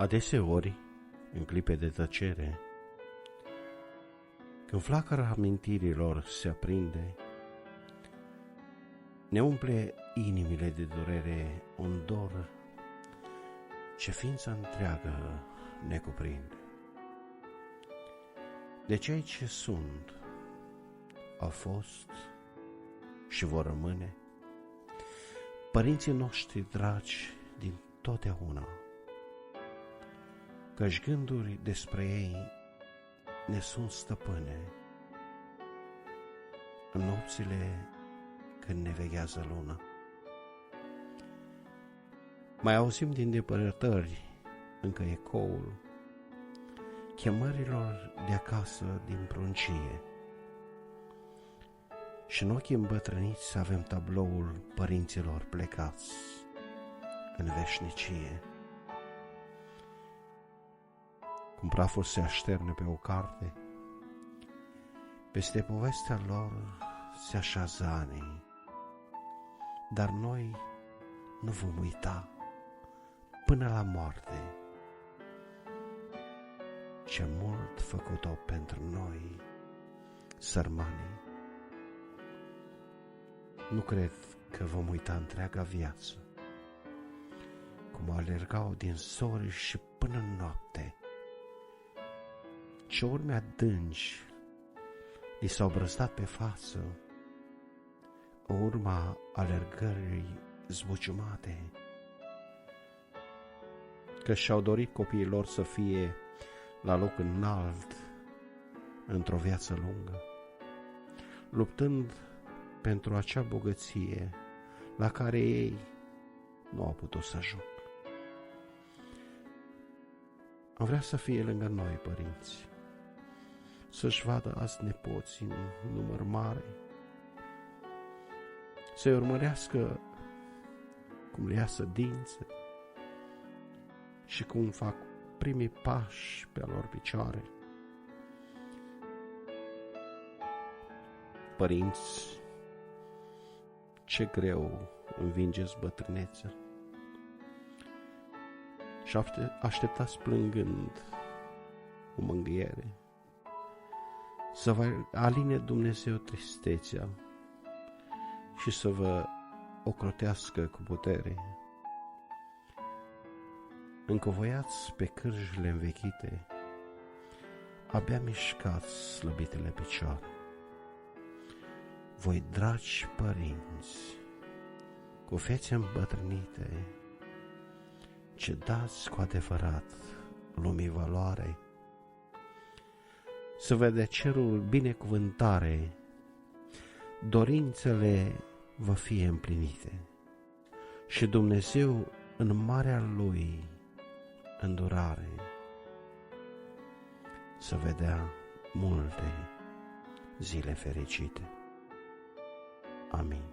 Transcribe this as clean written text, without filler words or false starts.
Adeseori, în clipe de tăcere, când flacăra amintirilor se aprinde, ne umple inimile de durere un dor ce ființa întreagă ne cuprinde. De cei ce sunt, au fost și vor rămâne părinții noștri dragi din totdeauna, căci gânduri despre ei ne sunt stăpâne în nopțile când ne veghează luna. Mai auzim din depărtări încă ecoul chemărilor de acasă din pruncie, și în ochii îmbătrâniți avem tabloul părinților plecați în veșnicie. Cum praful se așterne pe o carte, peste povestea lor se așează anii, dar noi nu vom uita până la moarte ce mult făcut-o pentru noi, sărmanii. Nu cred că vom uita întreaga viață, cum alergau din sori și până în noapte, ce urme adânci li s-au brăzdat pe față, în urma alergării zbuciumate, că și-au dorit copiii lor să fie la loc înalt într-o viață lungă, luptând pentru acea bogăție la care ei nu au putut să ajungă. Am vrea să fie lângă noi părinți, să-și vadă azi nepoții în număr mare, să-i urmărească cum le iasă dințe și cum fac primii pași pe lor picioare. Părinți, ce greu învingeți bătrânețea și așteptați plângând cu mângâiere să vă aline Dumnezeu tristețea și să vă ocrotească cu putere. Încovoiați pe cârjile învechite, abia mișcați slăbitele picioare. Voi, dragi părinți, cu fețe îmbătrânite, ce dați cu adevărat lumii valoare, să vă dea cerul binecuvântare, dorințele vă fie împlinite și Dumnezeu în marea Lui îndurare să vedea multe zile fericite. Amin.